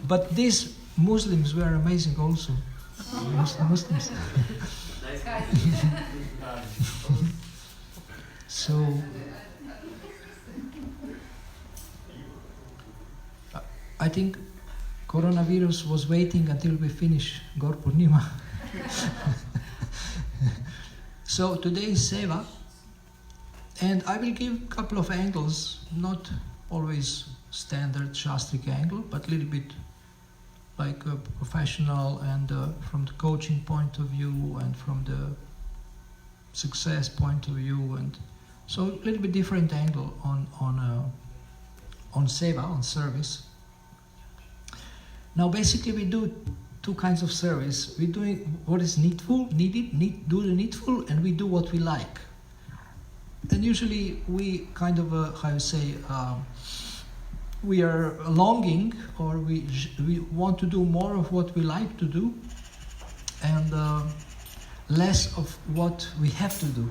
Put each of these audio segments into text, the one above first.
But these Muslims were amazing also. Muslims. So I think coronavirus was waiting until we finish Gaur Purnima. So today is Seva, and I will give a couple of angles, not always standard Sastric angle, but a little bit like a professional and from the coaching point of view and from the success point of view, and so a little bit different angle on Seva, on service. Now basically we do two kinds of service. We're doing what is do the needful, and we do what we like. And usually we kind of, we are longing, or we want to do more of what we like to do, and less of what we have to do.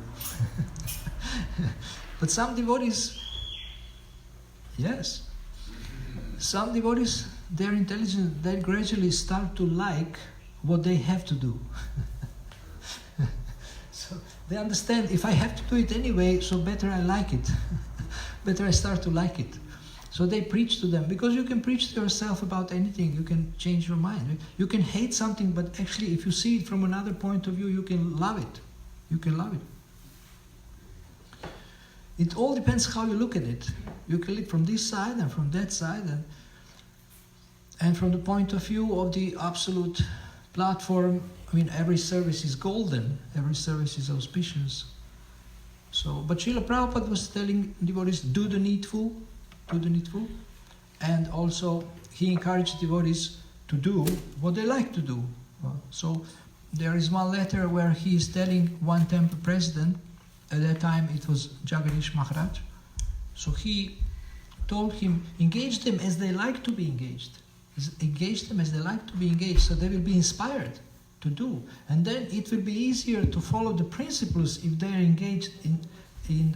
But some devotees, they're intelligent, they gradually start to like what they have to do. So they understand, if I have to do it anyway, so better I like it. Better I start to like it. So they preach to them, because you can preach to yourself about anything, you can change your mind. You can hate something, but actually if you see it from another point of view, you can love it. You can love it. It all depends how you look at it. You can look from this side and from that side, and from the point of view of the absolute platform. I mean, every service is golden, every service is auspicious. So, but Srila Prabhupada was telling devotees, do the needful, and also he encouraged devotees to do what they like to do. So there is one letter where he is telling one temple president, at that time it was Jagadish Maharaj, so he told him, engage them as they like to be engaged. Engage them as they like to be engaged, so they will be inspired to do. And then it will be easier to follow the principles if they are engaged in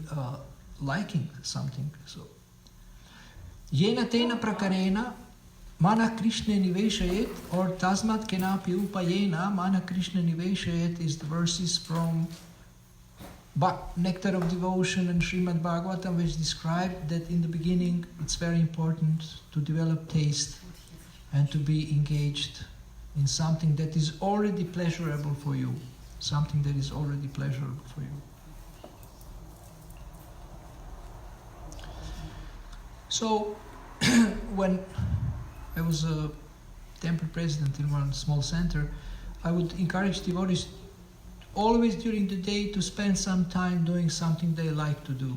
liking something. So, Yena tena prakarena mana Krishna niveshayet, or tasmat kenapi upayena mana Krishna niveshayet is the verses from Nectar of Devotion and Srimad Bhagavatam, which describe that in the beginning it's very important to develop taste and to be engaged in something that is already pleasurable for you. Something that is already pleasurable for you. So, when I was a temple president in one small center, I would encourage devotees always during the day to spend some time doing something they like to do.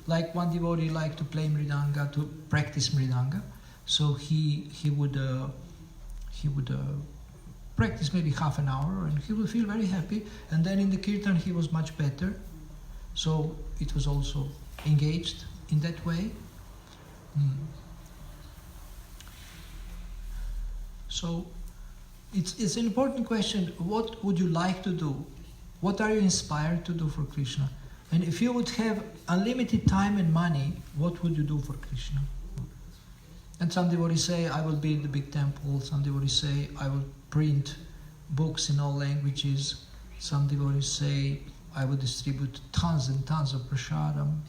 Like one devotee liked to play mridanga, to practice mridanga. So he would practice maybe half an hour, and he would feel very happy. And then in the kirtan he was much better. So it was also engaged in that way. So it's an important question. What would you like to do? What are you inspired to do for Krishna? And if you would have unlimited time and money, what would you do for Krishna? And some devotees say, I will build a big temple. Some devotees say, I will print books in all languages. Some devotees say, I will distribute tons and tons of prasadam,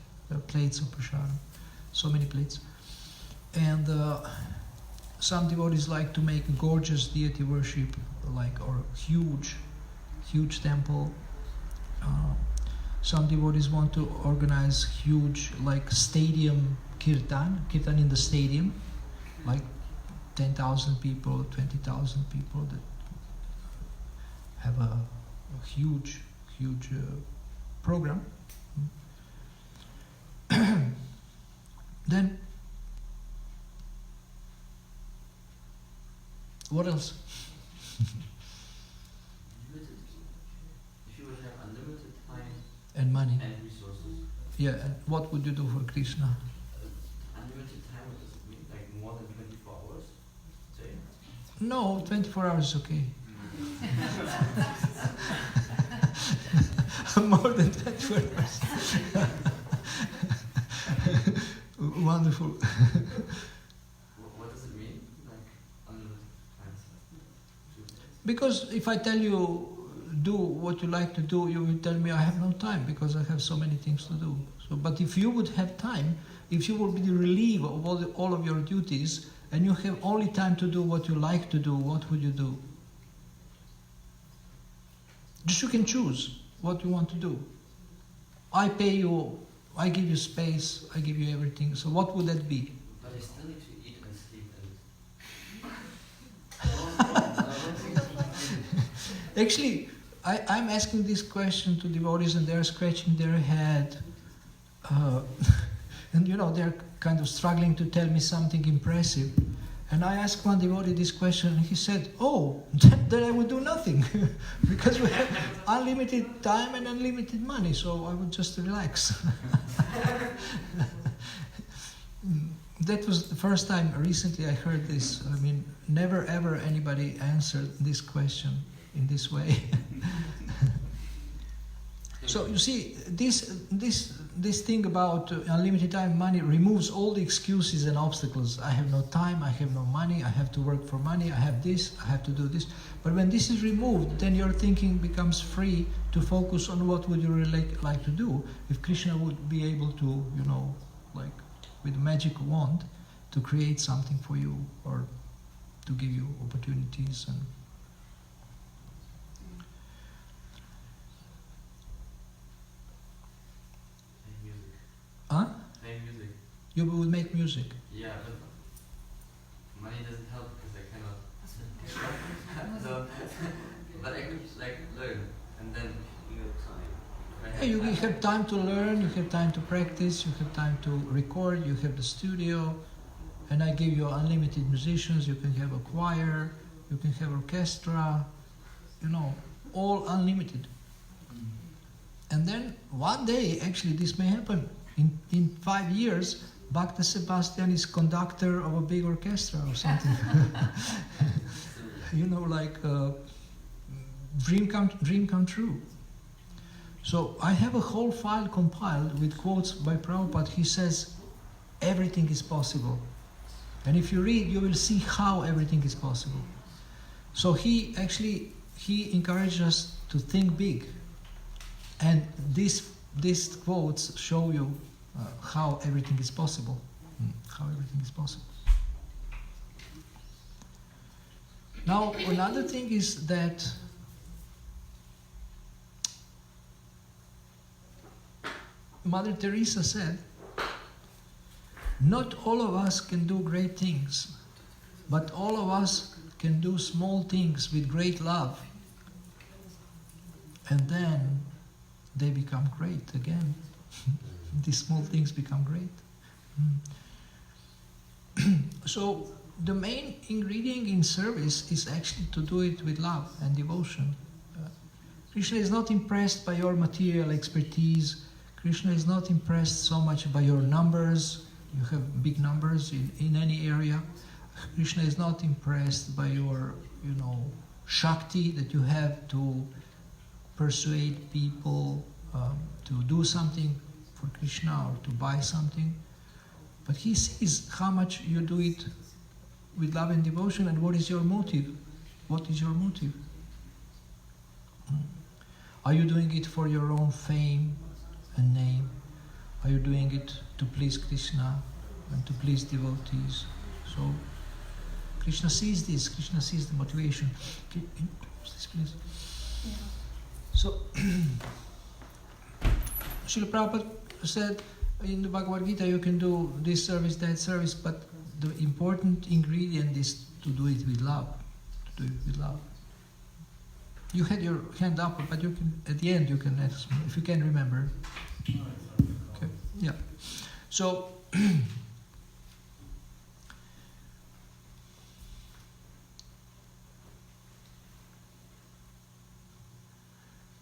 plates of prasadam, so many plates. And some devotees like to make a gorgeous deity worship, or huge temple. Some devotees want to organize huge, stadium kirtan in the stadium, like 10,000 people, 20,000 people that have a huge program. Then, what else? And money. And resources. Yeah, and what would you do for Krishna? Unlimited time, what does it mean? Like more than 24 hours? Say? No, 24 hours is okay. More than 24 hours. Wonderful. What does it mean? Like unlimited Because if I tell you do what you like to do, you will tell me I have no time because I have so many things to do. So, but if you would have time, if you would be relieved of all of your duties, and you have only time to do what you like to do, what would you do? Just you can choose what you want to do. I pay you, I give you space, I give you everything. So what would that be? But I still need to eat and sleep and... Actually, I'm asking this question to devotees and they're scratching their head. And you know, they're kind of struggling to tell me something impressive. And I asked one devotee this question and he said, oh, then I would do nothing. Because we have unlimited time and unlimited money, so I would just relax. That was the first time recently I heard this. I mean, never ever anybody answered this question in this way. So you see, this thing about unlimited time, money removes all the excuses and obstacles. I have no time, I have no money, I have to work for money, I have this, I have to do this. But when this is removed, then your thinking becomes free to focus on what would you really like to do. If Krishna would be able to, you know, like with a magic wand, to create something for you or to give you opportunities and huh? Play music. You would make music. Yeah, but money doesn't help because I cannot. So, but I could like learn and then you have time. Yeah, you have time to learn, you have time to practice, you have time to record, you have the studio, and I give you unlimited musicians, you can have a choir, you can have orchestra, you know, all unlimited. And then one day, actually this may happen, in 5 years, Bhakta Sebastian is conductor of a big orchestra or something. You know, like dream come true. So I have a whole file compiled with quotes by Prabhupada. He says, everything is possible. And if you read, you will see how everything is possible. So he encouraged us to think big. And these quotes show you how everything is possible. How everything is possible. Now, another thing is that Mother Teresa said, not all of us can do great things, but all of us can do small things with great love. And then they become great again. These small things become great. So the main ingredient in service is actually to do it with love and devotion. Krishna is not impressed by your material expertise. Krishna is not impressed so much by your numbers. You have big numbers in any area. Krishna is not impressed by your, you know, Shakti that you have to persuade people to do something for Krishna or to buy something. But he sees how much you do it with love and devotion, and what is your motive? What is your motive? Are you doing it for your own fame and name? Are you doing it to please Krishna and to please devotees? So Krishna sees this. Krishna sees the motivation. Can you close this, please? Yeah. So Srila Prabhupada said in the Bhagavad Gita, you can do this service, that service, but the important ingredient is to do it with love. To do it with love. You had your hand up, but you can, at the end you can ask me if you can remember. Okay. Yeah. So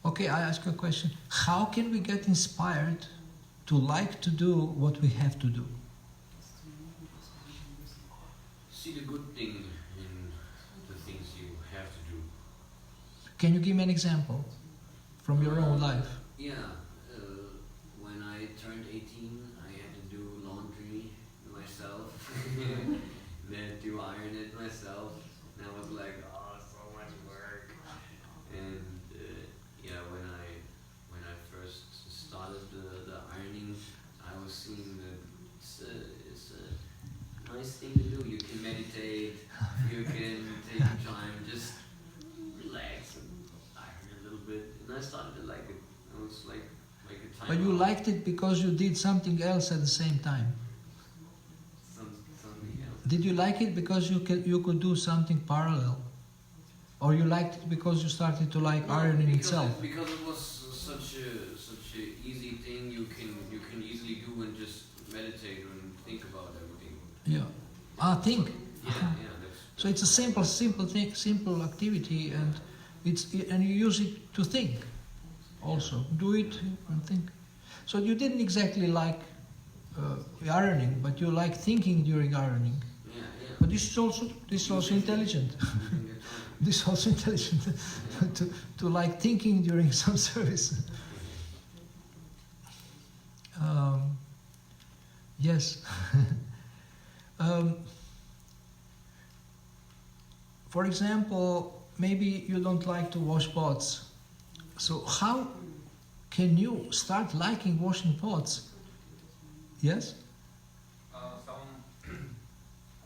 okay, I ask you a question. How can we get inspired to like to do what we have to do? See the good thing in the things you have to do. Can you give me an example from your own life? Yeah, when I turned 18, I had to do laundry myself. Then to iron it myself. And I was like, oh, so much work. do. You can meditate, you can take your time, just relax and iron a little bit. And I started to like it. It was like a time. But you liked it because you did something else at the same time. Something else. Did you like it because you could do something parallel? Or you liked it because you started to like ironing itself? Because it was such a easy thing you can easily do and just meditate and think about everything. Yeah. Think. Yeah, that's So it's a simple thing, simple activity, and and you use it to think. Also, do it and think. So you didn't exactly like ironing, but you like thinking during ironing. yeah. But this is also intelligent. This is also intelligent to like thinking during some service. Yes. For example, maybe you don't like to wash pots. So how can you start liking washing pots? Yes?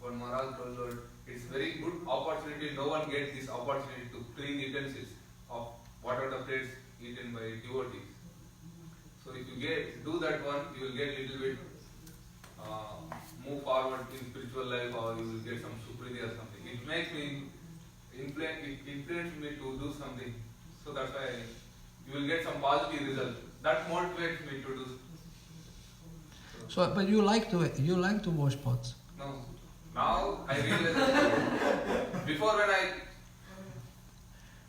One Maharaj told that it's very good opportunity. No one gets this opportunity to clean utensils of whatever the plates eaten by devotees. So if you do that one, you will get little bit move forward in spiritual life, or you will get some supriti or something. It makes me influence me to do something. So that's why you will get some positive result. That motivates me to do. So, but you like to wash pots. No. Now I realize that before, when I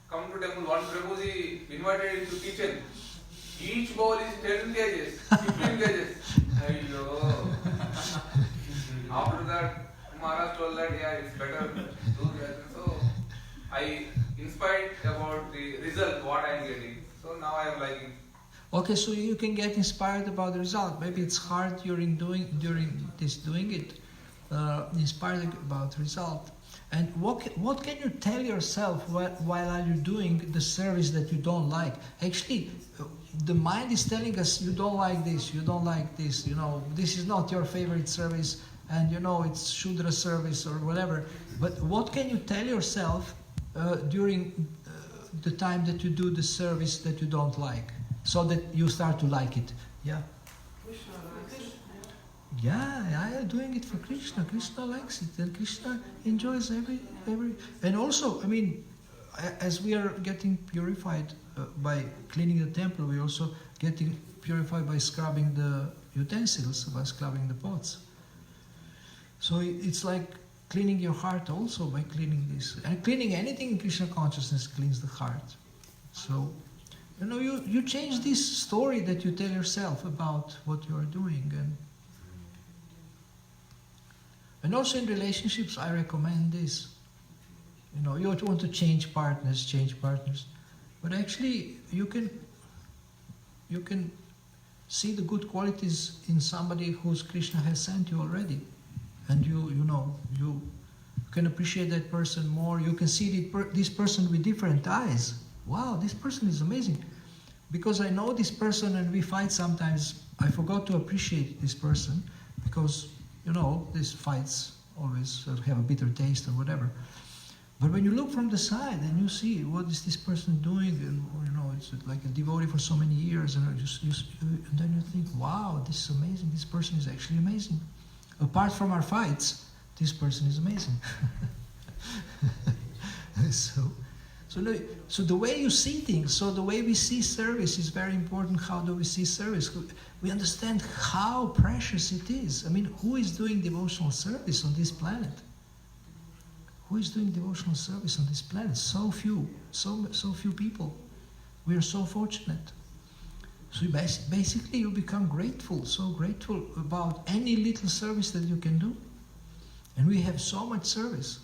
come to temple, one Prabhuji invited into kitchen. Each bowl is 10 kgs, 15 kgs. Ayyo. After that, Maharaj told that it's better to do that. So I inspired about the result what I am getting. So now I am liking. Okay, so you can get inspired about the result. Maybe it's hard during doing it. Inspired about the result. And what can you tell yourself while are you doing the service that you don't like? Actually, the mind is telling us you don't like this, you don't like this, this is not your favorite service, and it's Shudra service or whatever. But what can you tell yourself during the time that you do the service that you don't like, so that you start to like it? Yeah. Yeah, doing it for Krishna. Krishna likes it, and Krishna enjoys every. And also, as we are getting purified by cleaning the temple, we are also getting purified by scrubbing the utensils, by scrubbing the pots. So it's like cleaning your heart also by cleaning this, and cleaning anything in Krishna consciousness cleans the heart. So, you change this story that you tell yourself about what you are doing, and also in relationships, I recommend this. You want to change partners, but actually you can see the good qualities in somebody whose Krishna has sent you already, and you can appreciate that person more. You can see this person with different eyes. Wow, this person is amazing. Because I know this person and we fight sometimes, I forgot to appreciate this person because these fights always have a bitter taste or whatever. But when you look from the side and you see what is this person doing, and it's like a devotee for so many years, and and then you think, wow, this is amazing. This person is actually amazing. Apart from our fights, this person is amazing. So the way you see things, so the way we see service is very important. How do we see service? We understand how precious it is. Who is doing devotional service on this planet? Who is doing devotional service on this planet? So few people. We are so fortunate. So basically you become grateful, so grateful about any little service that you can do. And we have so much service.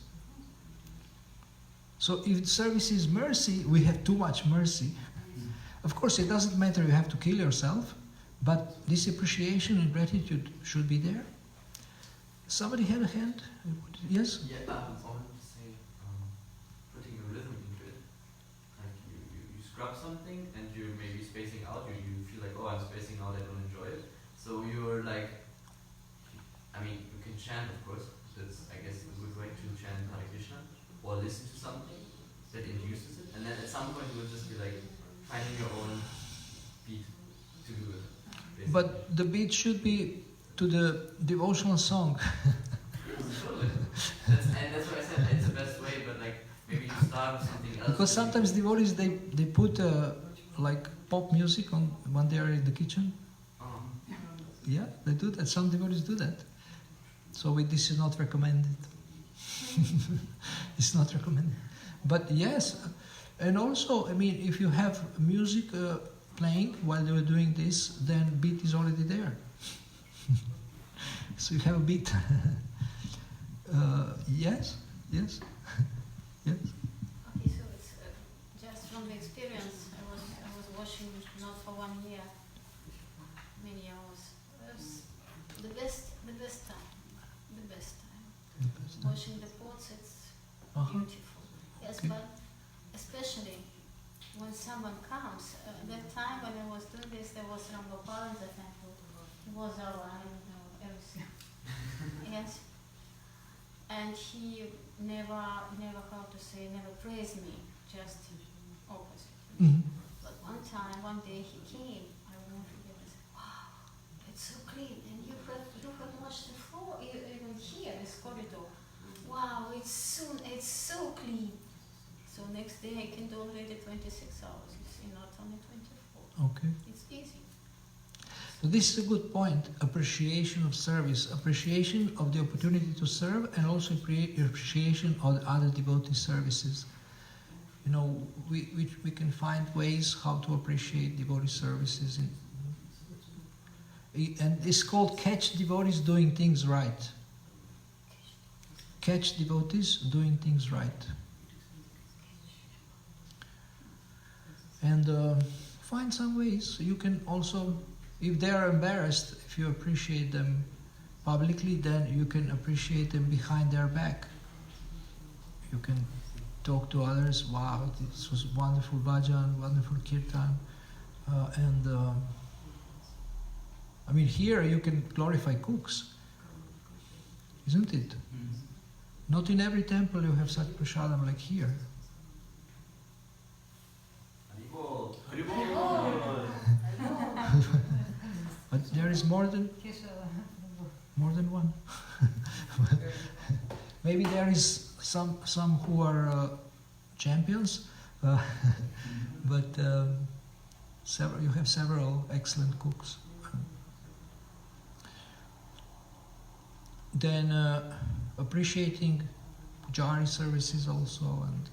So if service is mercy, we have too much mercy. Of course, it doesn't matter you have to kill yourself, but this appreciation and gratitude should be there. Somebody had a hand? Yes? Yeah, I wanted to say, putting a rhythm into it. Like you scrub something and you're maybe spacing out, you feel like, oh, I'm spacing out, I don't enjoy it. So you're like, you can chant, of course, That's, I guess, a good way to chant Hare Krishna, or listen to something that induces it, and then at some point you will just be like finding your own beat to do it. Basically. But the beat should be to the devotional song. Totally. That's why I said it's the best way, but like maybe you start with something else. Because sometimes devotees they put like pop music on when they are in the kitchen. Yeah, they do that. Some devotees do that. So this is not recommended. It's not recommended. But yes, and also, I mean, if you have music playing while you are doing this, then beat is already there. So you have a beat. Yes, yes, yes. Okay, so it's just from the experience. I was watching not for 1 year, many hours. It was the best time. Washing the pots, it's beautiful. Yes, Okay. but especially when someone comes. That time when I was doing this, there was Rambopal in the temple. He was our, I don't know, everything. Yes. And he never, how to say, never praised me, just opposite. Mhm. But one day he came, I won't forget, I said, wow, it's so clean, and you have washed the floor, even here, this corridor. Wow, it's so clean. So next day I can do already 26 hours, you see, not only 24. Okay. It's easy. So this is a good point. Appreciation of service, appreciation of the opportunity to serve, and also appreciation of the other devotee services. You know, we can find ways how to appreciate devotee services. And it's called catch devotees doing things right. Catch devotees doing things right. And find some ways. You can also, if they are embarrassed, if you appreciate them publicly, then you can appreciate them behind their back. You can talk to others, wow, this was wonderful bhajan, wonderful kirtan. I mean, here you can glorify cooks, isn't it? Not in every temple you have such prasadam like here. But there is more than one. Maybe there is some who are champions, but you have several excellent cooks. Then appreciating pujari services also, and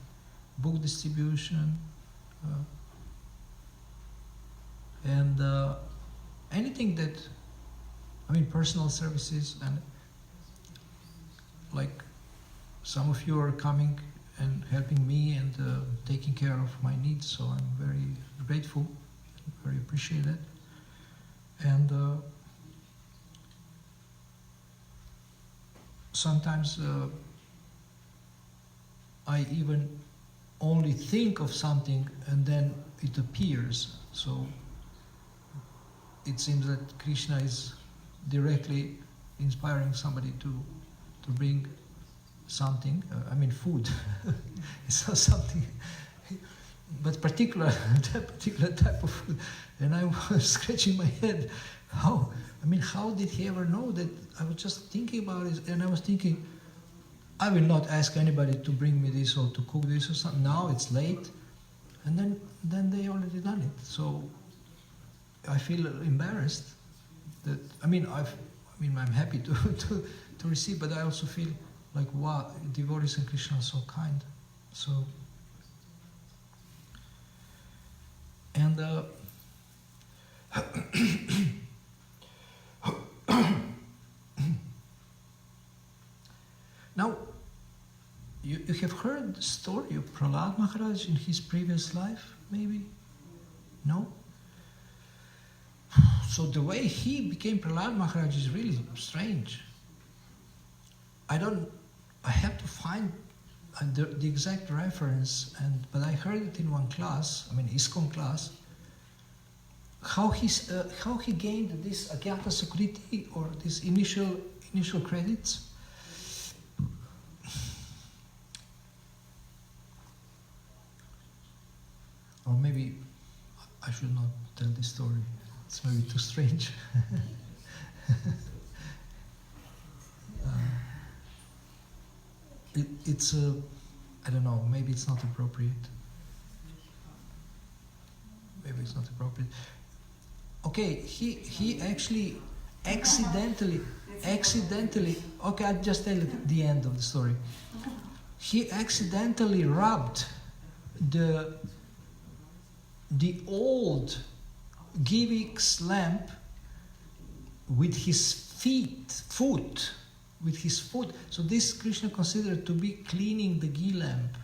book distribution, and anything that, I mean, personal services, and like some of you are coming and helping me and taking care of my needs, so I'm very grateful, very appreciate it. And sometimes I even only think of something and then it appears. So it seems that Krishna is directly inspiring somebody to bring something, I mean food. It's not something, but particular type of food. And I was scratching my head, how did he ever know that? I was just thinking about it, and I was thinking, I will not ask anybody to bring me this or to cook this or something. Now it's late, and then they already done it. So I feel embarrassed that, I'm happy to receive, but I also feel like, wow, devotees and Krishna are so kind. So, and now, you have heard the story of Prahlad Maharaj in his previous life, maybe? No? So the way he became Prahlad Maharaj is really strange. I have to find the exact reference, but I heard it in one class, ISKCON class, how he gained this Agyata Sukriti, or this initial credits. I should not tell this story. It's maybe too strange. It's I don't know, maybe it's not appropriate. Maybe it's not appropriate. Okay, he actually accidentally, okay, I'll just tell you the end of the story. He accidentally rubbed the old Givix lamp with his foot. So this Krishna considered to be cleaning the ghee lamp.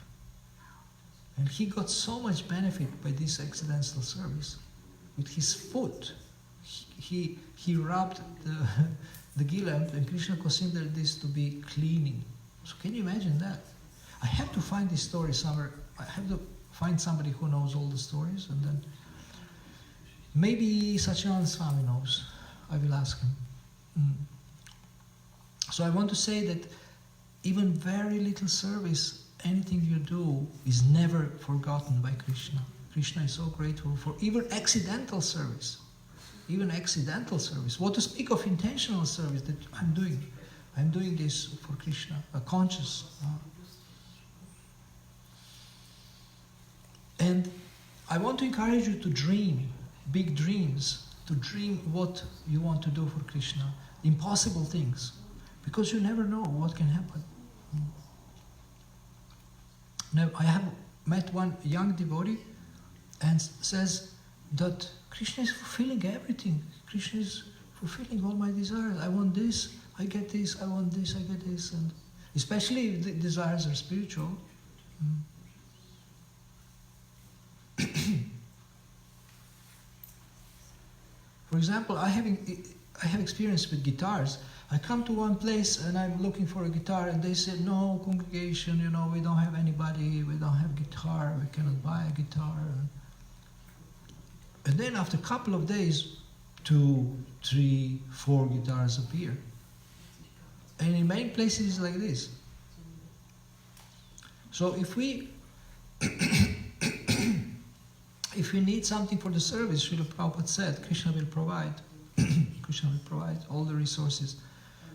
And he got so much benefit by this accidental service. With his foot, he rubbed the ghee lamp, and Krishna considered this to be cleaning. So can you imagine that? I have to find this story somewhere. I have to find somebody who knows all the stories, and then maybe Satyananda Swami knows. I will ask him. So I want to say that even very little service, anything you do, is never forgotten by Krishna. Krishna is so grateful for even accidental service. Even accidental service. What to speak of intentional service that I'm doing? I'm doing this for Krishna, a conscious. And I want to encourage you to dream big dreams, to dream what you want to do for Krishna, impossible things, because you never know what can happen. Now, I have met one young devotee and says that Krishna is fulfilling everything. Krishna is fulfilling all my desires. I want this, I get this, I want this, I get this. And especially if the desires are spiritual. For example, I have experience with guitars. I come to one place and I'm looking for a guitar, and they said, no, congregation, we don't have anybody, we don't have guitar, we cannot buy a guitar. And then after a couple of days, 2, 3, 4 guitars appear. And in many places it's like this. So if we if we need something for the service, Srila Prabhupada said, Krishna will provide. Krishna will provide all the resources.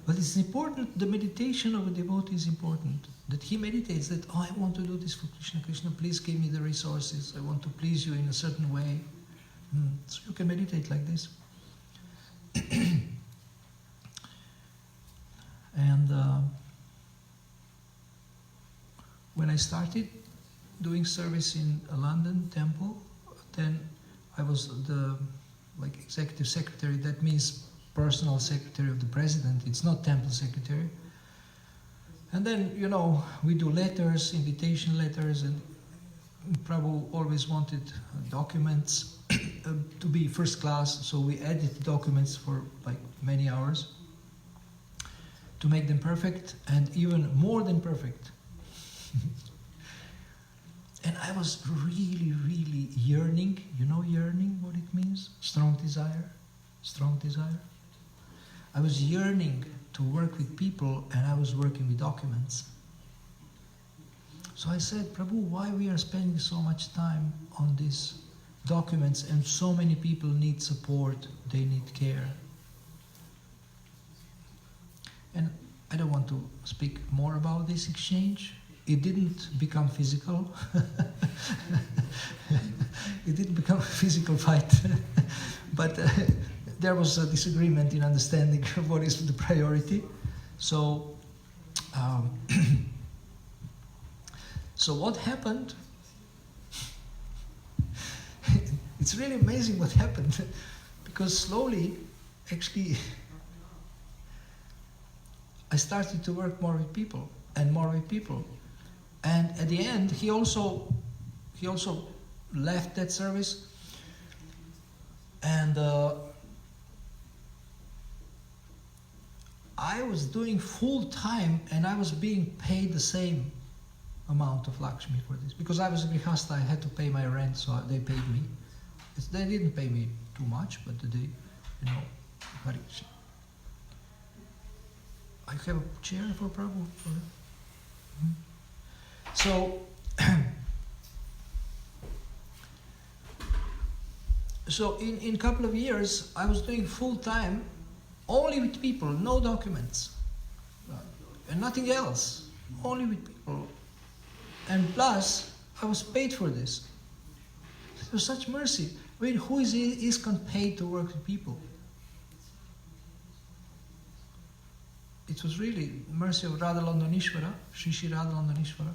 But it's important, the meditation of a devotee is important. That he meditates that, I want to do this for Krishna. Krishna, please give me the resources. I want to please you in a certain way. So you can meditate like this. And when I started doing service in a London temple, then I was the executive secretary. That means personal secretary of the president. It's not temple secretary. And then, we do letters, invitation letters, and Prabhu always wanted documents to be first class, so we edit documents for many hours to make them perfect, and even more than perfect. And I was really, really yearning. Yearning, what it means? Strong desire. Strong desire. I was yearning to work with people, and I was working with documents. So I said, Prabhu, why we are spending so much time on these documents, and so many people need support, they need care. And I don't want to speak more about this exchange. It didn't become physical. It didn't become a physical fight. But there was a disagreement in understanding what is the priority. So, so what happened? It's really amazing what happened, because slowly, actually, I started to work more with people and more with people. And at the end, he also left that service, and I was doing full time, and I was being paid the same amount of Lakshmi for this, because I was a grihasta. I had to pay my rent, so they paid me. They didn't pay me too much, but they, Hari Krishna. I have a chair for Prabhu. So, So in a couple of years, I was doing full time, only with people, no documents, and nothing else, only with people. And plus, I was paid for this. It was such mercy. I mean, who is ISKCON paid to work with people? It was really mercy of Radha Londonishwara, Shri Radha Londonishwara.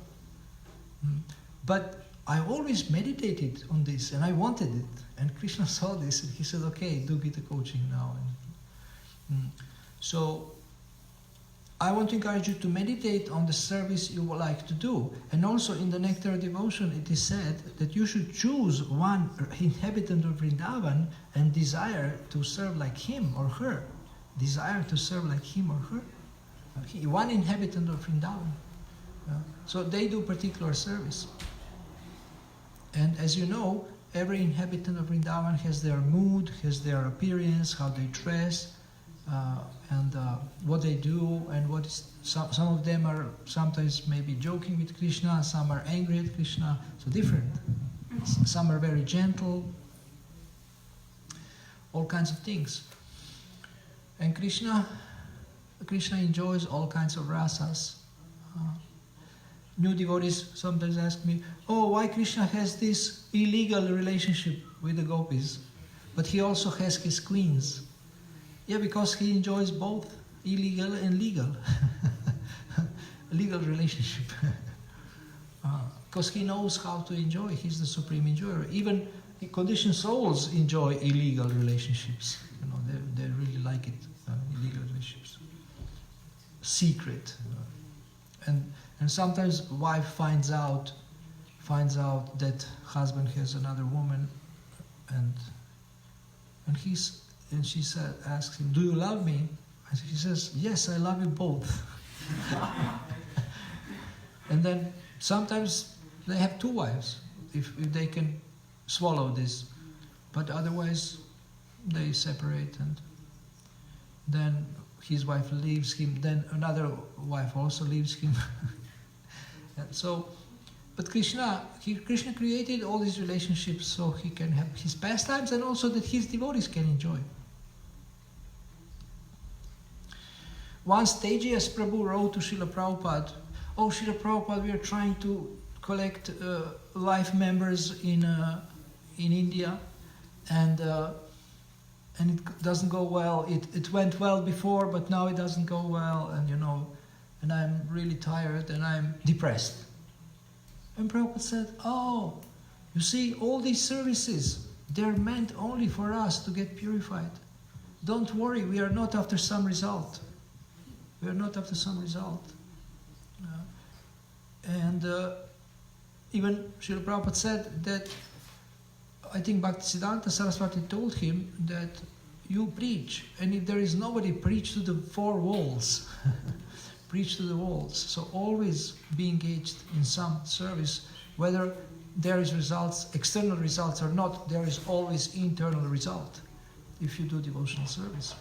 But I always meditated on this, and I wanted it. And Krishna saw this, and he said, okay, do Gita coaching now. So I want to encourage you to meditate on the service you would like to do. And also in the Nectar Devotion, it is said that you should choose one inhabitant of Vrindavan and desire to serve like him or her. Desire to serve like him or her. One inhabitant of Vrindavan. So they do particular service. And as you know, every inhabitant of Vrindavan has their mood, has their appearance, how they dress, and what they do, and what is. Some of them are sometimes maybe joking with Krishna, some are angry at Krishna, so different. Some are very gentle, all kinds of things. And Krishna enjoys all kinds of rasas. New devotees sometimes ask me, oh, why Krishna has this illegal relationship with the gopis, but he also has his queens. Yeah, because he enjoys both illegal and legal. Legal relationship. Because he knows how to enjoy. He's the supreme enjoyer. Even conditioned souls enjoy illegal relationships. You know, they really like it. Illegal relationships. Secret. And sometimes wife finds out that husband has another woman, and she asks him, "Do you love me?" And he says, "Yes, I love you both." And then sometimes they have two wives if they can swallow this, but otherwise they separate, and then his wife leaves him. Then another wife also leaves him. And so, but Krishna created all these relationships so he can have his pastimes and also that his devotees can enjoy. Once Tejas Prabhu wrote to Srila Prabhupada, "Oh, Srila Prabhupada, we are trying to collect life members in India, and it doesn't go well. It went well before, but now it doesn't go well, and I'm really tired and I'm depressed." And Prabhupada said, "Oh, you see, all these services, they're meant only for us to get purified. Don't worry, we are not after some result. We are not after some result." Even Srila Prabhupada said that, I think Bhaktisiddhanta Saraswati told him that you preach, and if there is nobody, preach to the four walls. Preach to the walls. So always be engaged in some service, whether there is results, external results or not, there is always internal result if you do devotional service.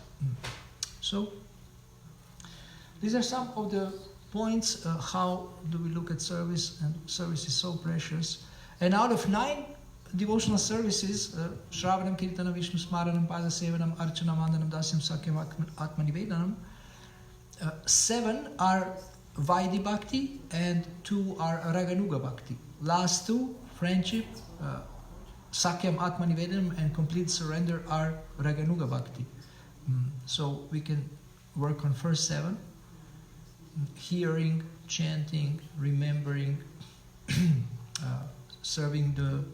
So these are some of the points, how do we look at service, and service is so precious. And out of 9 devotional services, Shravanam, Kirtanam, Vishnu Smaranam, Pada Sevanam, Archanam, Andanam, Dasyam, Sakyam, Atmanivedanam, 7 are Vaidhi Bhakti and 2 are Raganuga Bhakti. Last 2, friendship, Sakyam, Atmanivedanam and complete surrender are Raganuga Bhakti. So we can work on first 7, hearing, chanting, remembering, serving the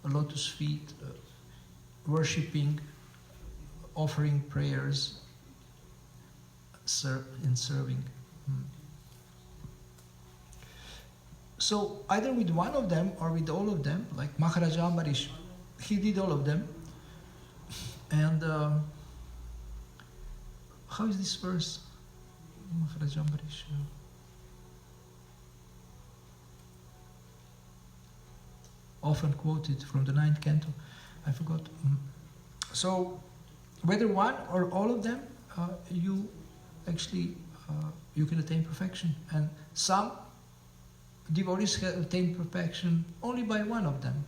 lotus feet, worshipping, offering prayers, and serving. So either with one of them or with all of them, like Maharaja Ambarish, he did all of them. And how is this verse? Maharaja Ambarish. Often quoted from the 9th canto. I forgot. So whether one or all of them, you can attain perfection. And some devotees have attained perfection only by one of them.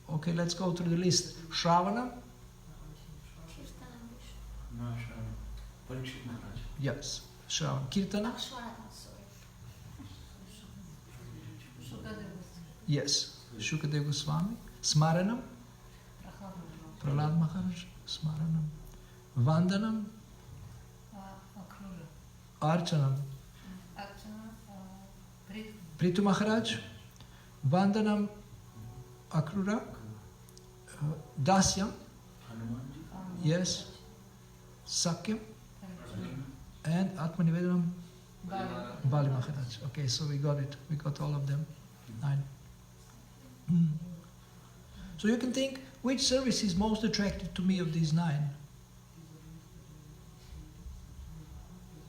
Okay, let's go through the list. Shravanam? Kirtanam Vishnu. No, sure. Parikshit Maharaj. Yes. Shravan. Kirtana? Akshwara, sorry. Yes. Shukadev Goswami. Smaranam? Prahlad Maharaj. Smaranam. Vandanam? Archanam. Prithu Maharaj. Vandanam Akrura. Dasyam. Hanumanji. Yes. Sakyam. And Atmanivedanam. Bali Maharaj. Okay, so we got it. We got all of them. 9. So you can think, which service is most attractive to me of these 9?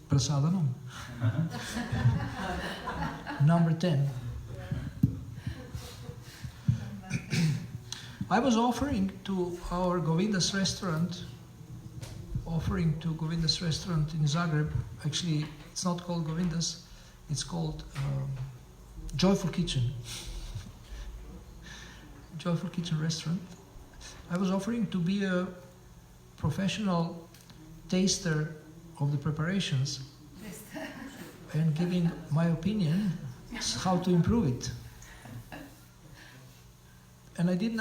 Prasadanam. Number 10. I was offering to our Govinda's restaurant in Zagreb. Actually, it's not called Govinda's, it's called Joyful Kitchen. Joyful Kitchen restaurant. I was offering to be a professional taster of the preparations and giving my opinion how to improve it. And I didn't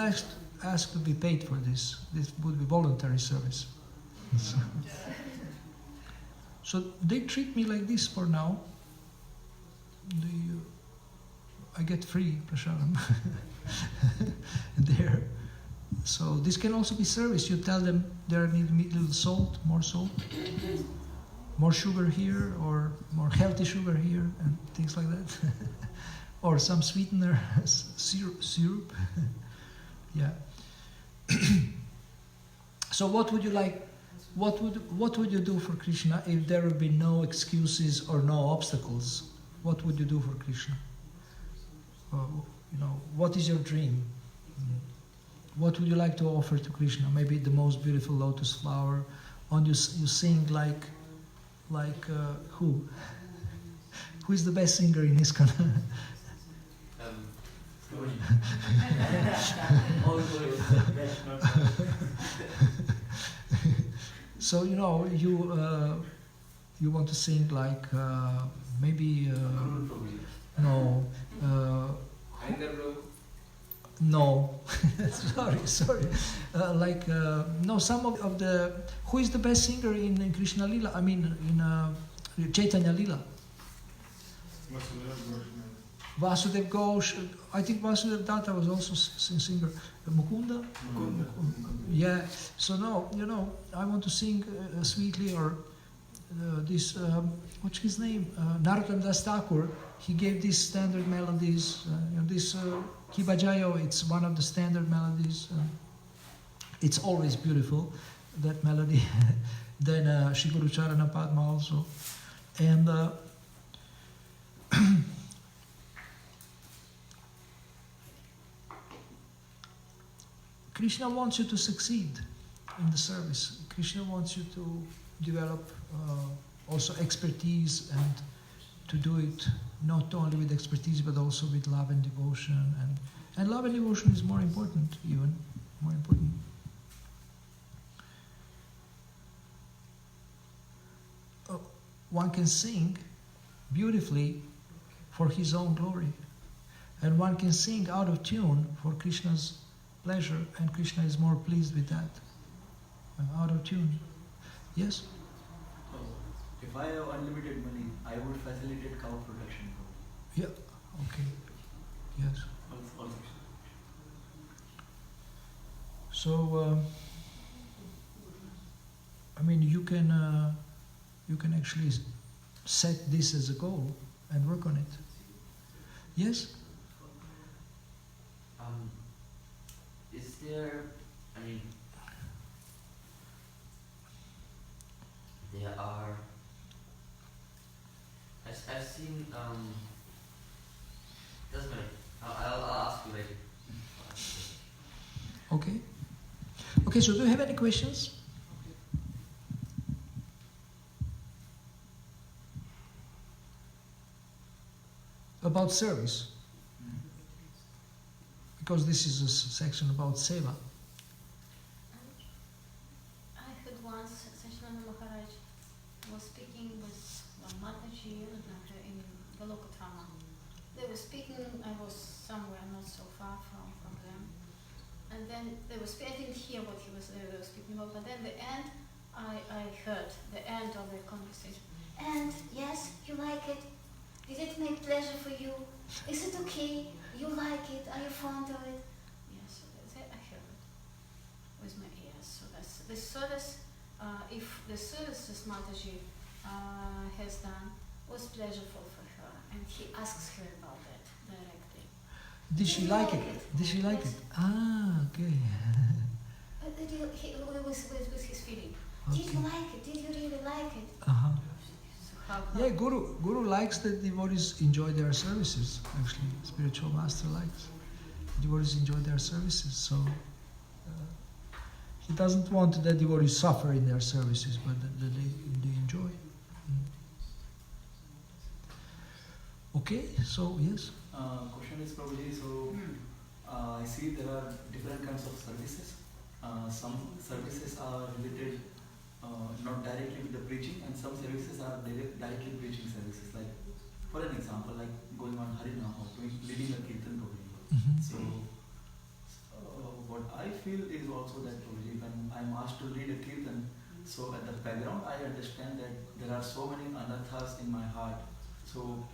ask to be paid for this. This would be voluntary service. So they treat me like this for now. I get free prasadam there. So this can also be service. You tell them there need little salt, more sugar here, or more healthy sugar here, and things like that. Or some sweetener, syrup. Yeah. So what would you like? What would you do for Krishna if there would be no excuses or no obstacles? What would you do for Krishna? What is your dream? What would you like to offer to Krishna? Maybe the most beautiful lotus flower. And you sing like who? Who is the best singer in ISKCON? So you want to sing like maybe no. No, sorry. No, some of the. Who is the best singer in Krishna Lila? I mean, in Chaitanya Lila. Vasudev Ghosh. I think Vasudev Datta was also singer. Mukunda? Yeah. So no, I want to sing sweetly, or this. What's his name? Narottam Das Thakur. He gave these standard melodies. This Kibajayo, it's one of the standard melodies. It's always beautiful, that melody. Then Shiguru Charana Padma also. And Krishna wants you to succeed in the service. Krishna wants you to develop also expertise, and to do it not only with expertise but also with love and devotion. And love and devotion is more important, even more important. One can sing beautifully for his own glory, and one can sing out of tune for Krishna's pleasure, and Krishna is more pleased with that. Out of tune. Yes? If I have unlimited money, I would facilitate cow production. Yeah, okay. Yes. So, you can actually set this as a goal and work on it. Yes? Is there, there are, I've seen, doesn't matter, I'll ask you later. Okay. Okay, so do you have any questions? About service? because this is a section about Seva. I heard once Sachinanda Maharaj was speaking with Mataji in Galokatrama. They were speaking, I was somewhere not so far from them. And then they were I didn't hear what they were speaking about, but then the end, I heard the end of the conversation. And yes, you like it? Did it make pleasure for you? Is it okay? You like it? Are you fond of it? Yes, I heard it with my ears. So that's the service. If the services Mataji has done was pleasurable for her, and he asks her about that directly. Did she like it? Did she like it? Ah, okay. With his feeling. Okay. Did you like it? Did you really like it? Uh-huh. So how Yeah, Guru likes that devotees enjoy their services. Actually, spiritual master likes devotees enjoy their services. So he doesn't want that devotees suffer in their services, but that they enjoy. Okay, so yes. Question is probably, so I see there are different kinds of services. Some services are related not directly with the preaching, and some services are directly preaching services. Like, for an example, like going on Harinam or leading a kirtan program. Mm-hmm. So, what I feel is also that probably when I'm asked to lead a kirtan, so at the background I understand that there are so many anarthas in my heart. So,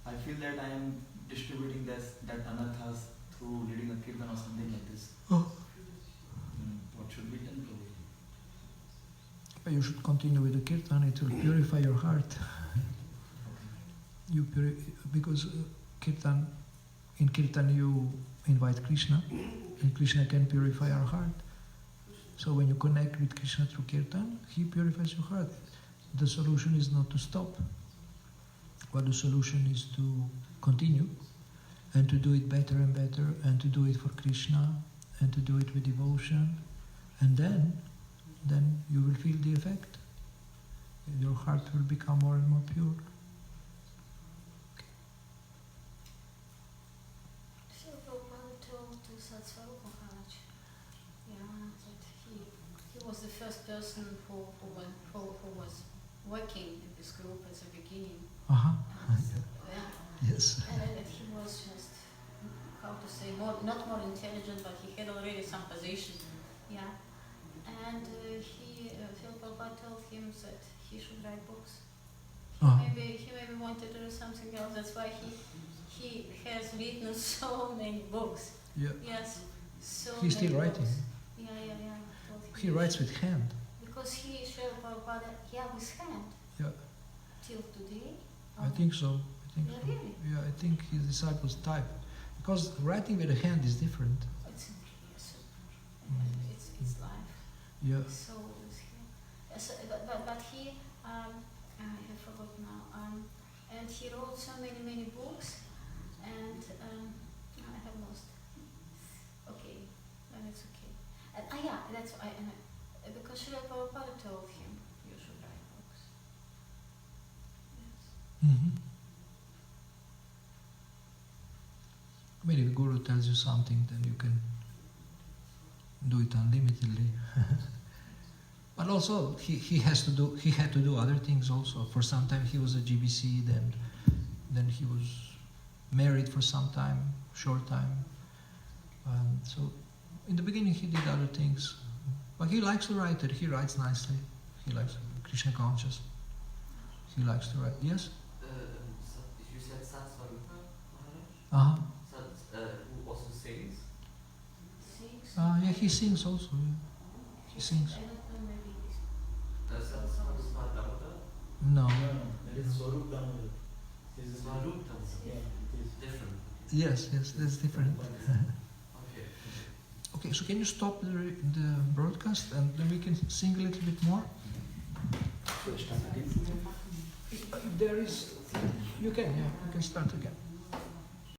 I feel that I am distributing that anarthas through leading a kirtan or something like this. Oh. What should be done probably? You should continue with the kirtan. It will purify your heart. Because in kirtan you invite Krishna, and Krishna can purify our heart. So when you connect with Krishna through kirtan, he purifies your heart. The solution is not to stop, but the solution is to continue and to do it better and better, and to do it for Krishna, and to do it with devotion, and then you will feel the effect. Your heart will become more and more pure. Srila Prabhupada told to Satsvarup Maharaj, that he was the first person who was working in this group at the beginning. Uh-huh. And, Yes. and that he was just, how to say, not more intelligent, but he had already some position. Yeah. And Srila Prabhupada told him that he should write books. He maybe wanted to do something else. That's why he has written so many books. Yeah. Yes. So He's still many writing. books. Yeah. Told him He writes with hand. because Srila Prabhupada, with hand. Yeah. Till today. I think so. Yeah, really? Yeah, I think his disciples type. Because writing with a hand is different. It's yes. Mm. It's life. Yeah. So is he. So, but he I have forgotten now. And he wrote so many books, and I have lost. Okay, then it's okay. And that's why. Because Srila Prabhupada told him you should write books. Yes. Mm-hmm. I mean, if Guru tells you something, then you can do it unlimitedly. But also, he had to do other things also. For some time he was a GBC, then he was married for some time, short time. So in the beginning he did other things. But he likes to write it. He writes nicely. He likes Krishna conscious. He likes to write. Yes? You said Satsvarup Maharaj? Uh-huh. Who also sings? Six. Yeah, he sings also. Yeah. He sings. I don't know, maybe this. Satsvarup Damodar? No. That is Swarup Damodar. This is Swarup Damodar. Yeah, it is. Different. Yes, that's different. Okay. Okay, so can you stop the broadcast and then we can sing a little bit more? So start again. There is, you can start again.